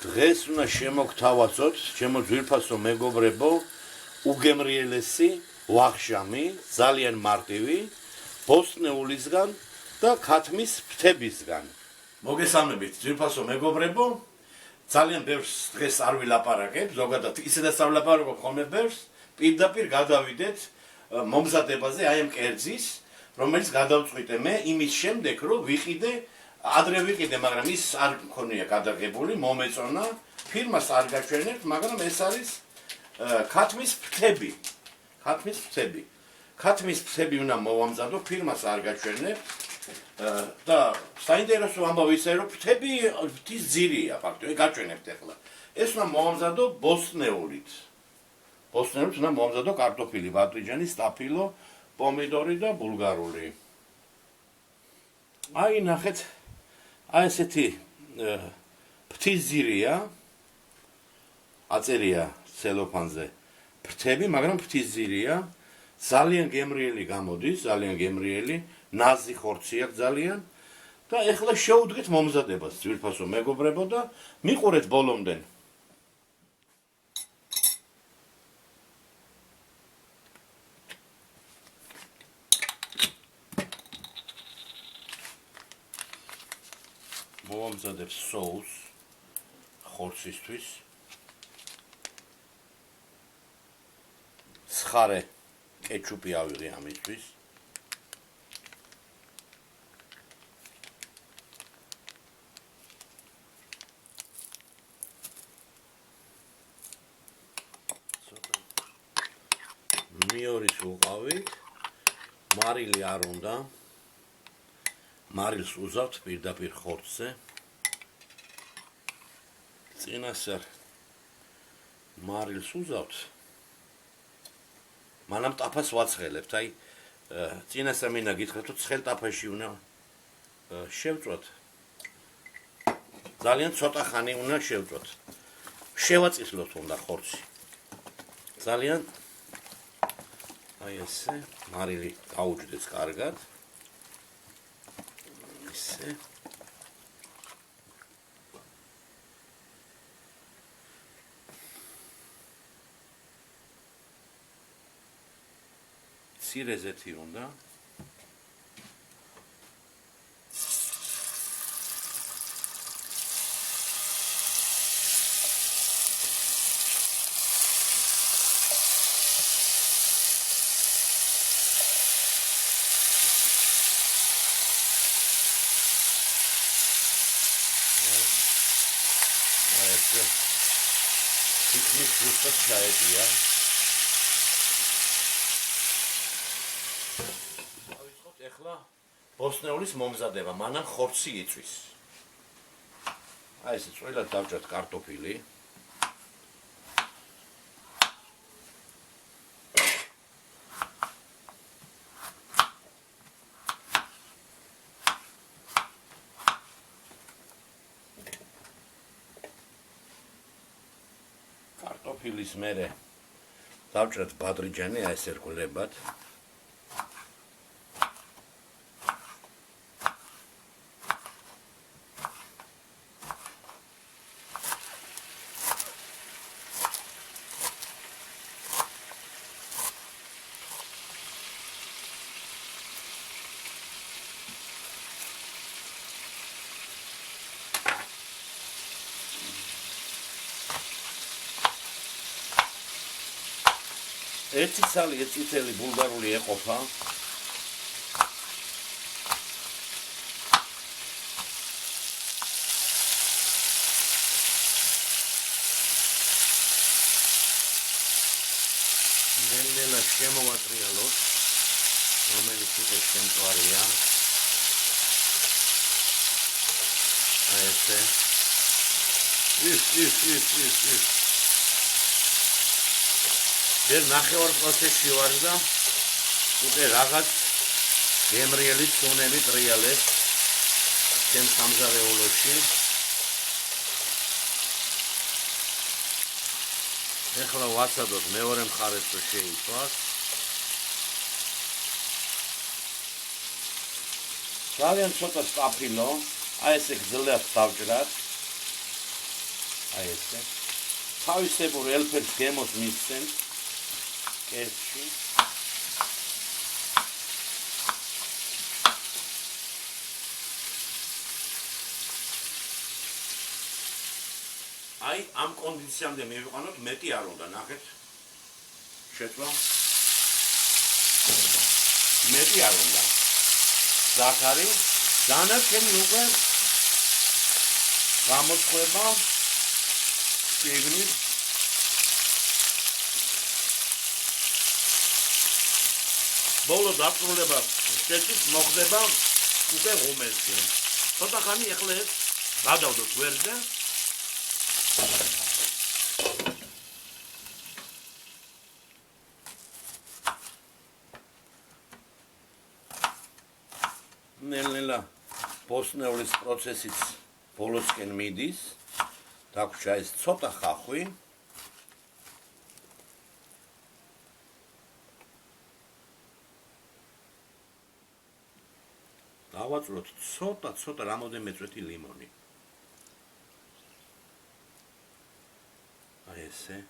დღეს უნდა შემოგთავაზოთ, ჩემო ძვირფასო მეგობრებო, უგემრიელესი ვახშამი, ძალიან მარტივი, ბოსტნეულისგან და ქათმის ფრთებისგან. მოგესალმებით, ძვირფასო მეგობრებო, ძალიან ბევრს დღეს არ ვილაპარაკებ, ზოგადად ისედაც არ ვილაპარაკობ ხოლმე ბევრს, პირდაპირ გადავიდეთ მომზადებაზე, აი ამ კერძის, რომელიც გადავწყვიტე მე იმის შემდეგ, რომ ვიყიდე ადრე ვიყიდე, მაგრამ ის არ მქონია გადაღებული, მომეწონა, ფირმას არ გაჩვენებთ, მაგრამ ეს არის ქათმის ფრთები. ქათმის ფრთები უნდა მოვამზადო, ფირმას არ გაჩვენებთ და საინტერესო ამბავი ისე რომ ფრთის ძირია ფაქტობრივად, გაჩვენებთ ახლა. ეს უნდა მოვამზადო ბოსტნეულით. ბოსტნეულით უნდა მოვამზადო კარტოფილი, ბადრიჯანი, სტაფილო, პომიდორი და ბულგარული. აი ნახეთ, აი ესეთი ფრთის ძირია, აწერია ცელოფანზე ფრთები, მაგრამ ფრთის ძირია, ძალიან გემრიელი გამოდის, ძალიან გემრიელი, ნაზი ხორცი აქვს ძალიან და ეხლა შევუდგეთ მომზადებას, ძვირფასო მეგობრებო და მიყურეთ ბოლომდე. მოვამზადებ соуს ხორცისთვის. ცხარე კეჩუპი ავიღე ამისთვის. მიორის უყავით. მარილი არ უნდა. მარილს უზავთ პირდაპირ ხორცზე. წინასწარ მარილს უზავთ. მანამ ტაფას ვაცხელებთ. აი წინასწარ მინდა გითხრათ, რომ ცხელ ტაფაში უნდა შევწვათ. ძალიან ცოტა ხანი უნდა შევწვათ. შევაწისლოთ უნდა ხორცი. ძალიან აი ესე მარილი გაუჯდეს კარგად. ისე ცირე ზეთი უნდა. თითქმის ზუსტად ჩაედია. დავიწყოთ ახლა ბოსტნეულის მომზადება, მანამ ხორცი იწვის. აი ესე წვრილად დავჭერთ კარტოფილი. კარტოფილის მერე დავჭერთ ბადრიჯანი, აი ესე რგოლებად. ერთი ცალი წითელი ბულგარული ეყოფა. ნელ-ნელა შემოვატრიალოთ, რომელიც უკვე შემწვარია. აი ესე. ის. ვერ ნახევარ პროცესში ვარ და უკვე რაღაც გემრიელი წონები ტრიალებს ჩემ სამზარეულოში. ეხლა ვაცადოთ მეორე მხარეს რომ შეიცვას. ძალიან ცოტა სტაფილო, აი ესე გძლიერად დავჭრათ. აი ესე. თავისებურ ელფერს გემოს მისცემთ კერძში. აი ამ კონდიციამდე მივიყვანოთ, მეტი არ უნდა, ნახეთ. შეცვლა. მეტი არ უნდა. ზაქარი, დანარჩენი უკვე გამოწყვება შეგნით. ბოლო დასრულება შეჭით მოხდება უკვე ღუმელში. ცოტა ხანი ახლა ეს გადავდოთ ვერზე. ნელ-ნელა ბოსნეულის პროცესიც ბოლოსკენ მიდის. დაგვრჩა ეს ცოტა ხახვი. დავაწვროთ ცოტა რამოდენიმე წვეთი ლიმონი. აი ესე.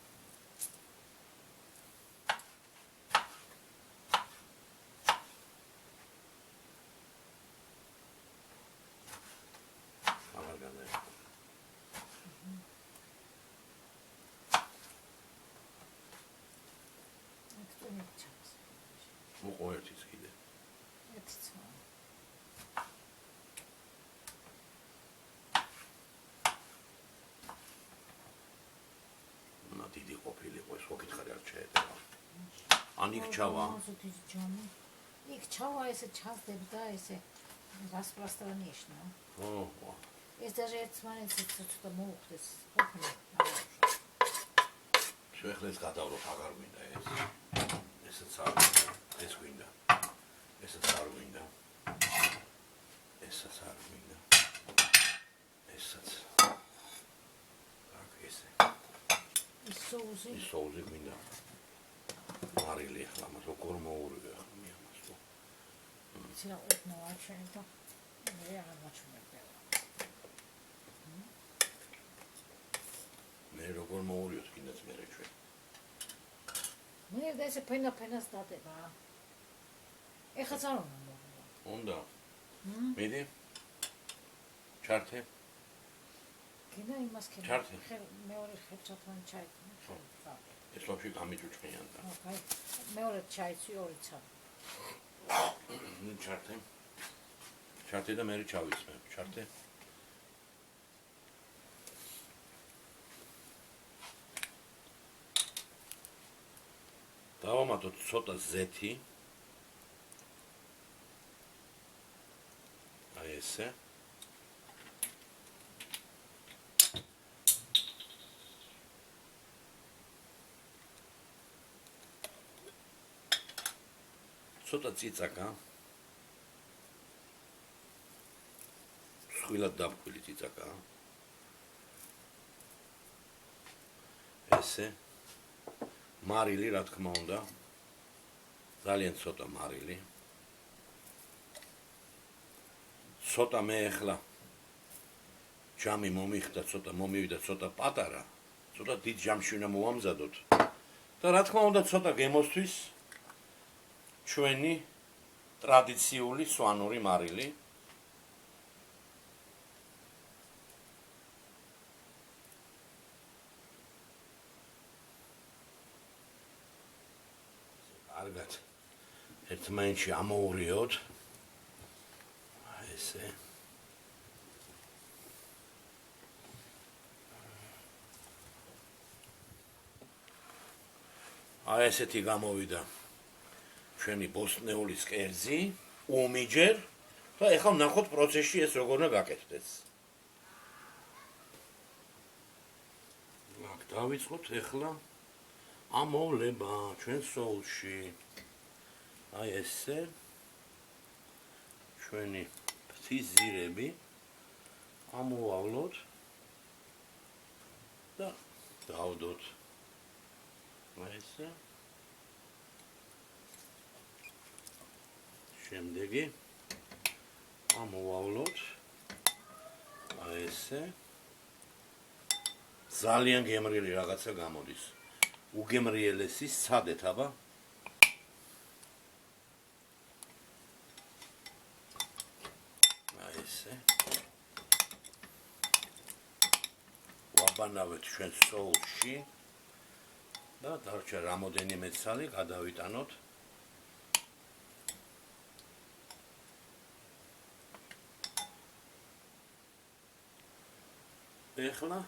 მოყო ერთიც კიდე. ერთიც. დიდი ყოფილიყო ეს უკითხარი არ შეედება. ან იქ ჩავა. იქ ჩავა ესე ჩასდებ და ესე распространишь, ну. ო. ეს даже ერთმანეთს ცოტა მოუხდეს. შეხლა ეს გადავროთ აღარ მინდა ეს. ესეც არ მინდა. ეს გვინდა. ესეც არ მინდა. ესეც არ მინდა. ესეც. აქ ესე. Соузи გვინდა. მარილი ახლა მას როგორ მოურვია ახლა მე ამას თუ. ცინა ოდნავ არჩენ და მე აღარ მაჩვენებია. მე როგორ მოურვიოთ კიდეც მე ჩვენ. მე და ესე ფენას დადება. ეხლა არ უნდა. უნდა. მიდი. ჩართე. კიდე იმას ჩართე. მეორე ხელჩათვან ჩაი. ეს ვაფშე გამიჭუჭყიან და. აი, მეორე ჩაიცი ორი ცა. ნუ ჩართე. ჩართე და მე ჩავიცმე. ჩართე. დავამატოთ ცოტა ზეთი. აი ესე. ცოტა ციცაკა. სხვილად დაბქვილი ციცაკა. ესე. მარილი, რა თქმა უნდა. ძალიან ცოტა მარილი. ცოტა მე ახლა ჯამი მომიხდა, ცოტა მომივიდა, ცოტა პატარა. ცოტა დიდ ჯამში უნდა მოვამზადოთ. და რა თქმა უნდა ცოტა გემოსთვის ჩვენი ტრადიციული სვანური მარილი. კარგად. ერთმანეთში ამოურიოთ. ესე. აი ესეთი გამოვიდა ჩვენი ბოსნეულის კერძი, უმიჯერ და ეხლა ვნახოთ პროცესში ეს როგორ უნდა გაკეთდეს. აქ დავიწყოთ ეხლა ამოვლება ჩვენ სოუსში. აი ესე ჩვენი ფთის ზირები ამოვავლოთ და დავდოთ. აი ესე. შემდეგი ამოვავლოთ. აი ესე. ძალიან გემრიელი რაღაცა გამოდის. უგემრიელესი სცადეთ, აბა. აი ესე. ვაბანავეთ ჩვენ соуსში და დარჩა რამოდენიმე ცალი გადავიტანოთ. ეხლა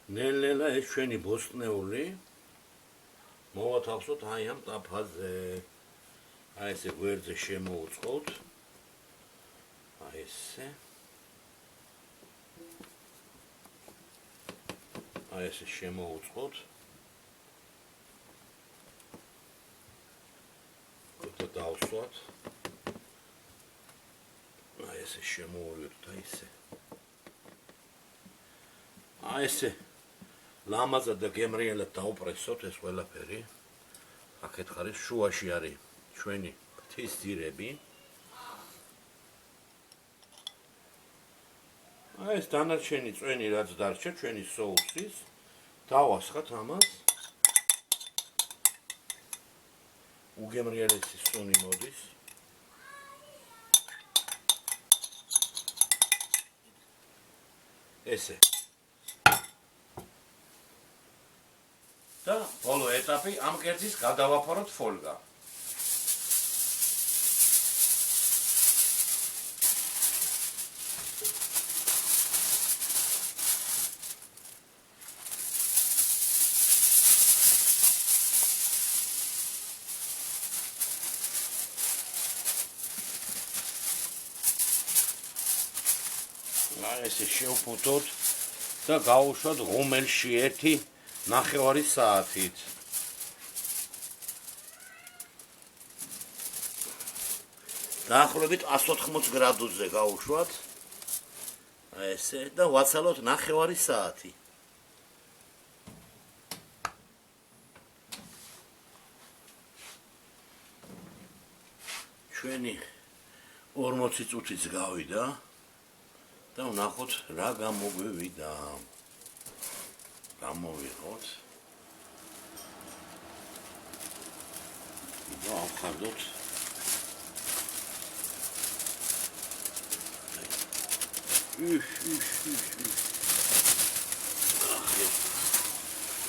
ნელ-ნელა ეს ჩვენი ბოსტნეული მოვათავსოთ აი ამ ტაფაზე. აი ესე გვერდზე შემოუწყოთ. აი ესე. აი ესე შემოუწყოთ. და დავსვათ. აი ესე შემოვიოთ და ისე. აი ესე ლამაზად და გემრიელად დაუპრესოთ ეს ყველაფერი. აქეთ ხარის შუაში არის ჩვენი ღვთის ძირები. აი ეს დანარჩენი წვენი რაც დარჩა ჩვენი соуსის დავასხათ ამას. უგემრიელესი სუნი მოდის. ესე და ბოლო ეტაპი ამ კერძის გადავაფოროთ ფოლგა. აი ესე შევფუთოთ და გავუშვათ ღუმელში 1.5 საათით. დაახლოებით 180 გრადუსზე გავუშვათ. აი ესე და ვაცალოთ 1.5 საათი. ჩვენი 40 წუთიც გავიდა და ვნახოთ რა გამოგვივიდა. გამოვიღოთ. და ავხარდოთ.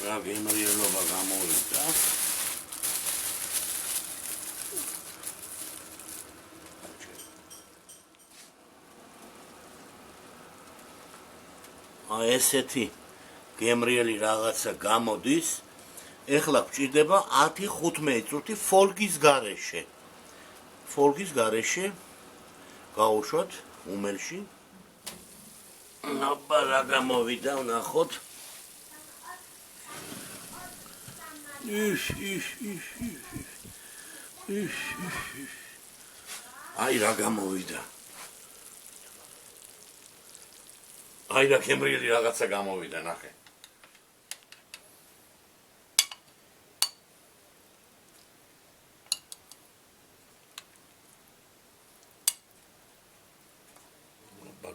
რა გემრიელობა გამოვიდა. აი ესეთი გემრიელი რაღაცა გამოდის. ეხლა გვჭირდება 10-15 წუთი ფოლგის გარეშე. ფოლგის გარეშე გავუშვათ უმელში. აბა რა გამოვიდა, ვნახოთ. აი რა გამოვიდა. აი რა გემრიელი რაღაცა გამოვიდა, ნახე.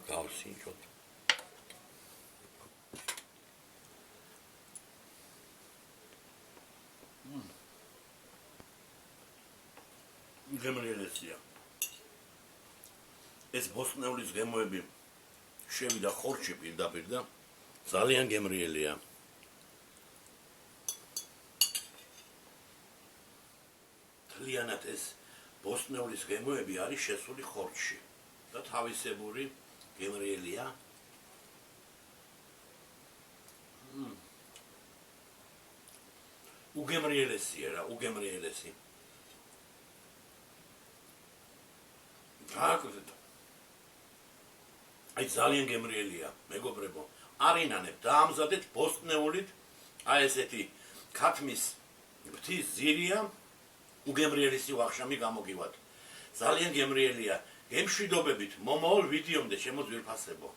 გავსინჯოთ. გემრიელია. ეს ბოსტნეულის გემოები შევიდა ხორცში პირდაპირ და ძალიან გემრიელია. თლიანად ეს ბოსტნეულის გემოები არის შესული ხორცში და თავისებური გემრიელია. უგემრიელესია რა, უგემრიელესი. აი ძალიან გემრიელია, მეგობრებო. არინანებ დაამზადეთ ბოსტნეულით, აი ესეთი ქათმის ღვთის ძირია, უგემრიელესი ვახშამი გამოგივათ. ძალიან გემრიელია. გემშვიდობებით მომავალ ვიდეომდე შემოძვირფასებო.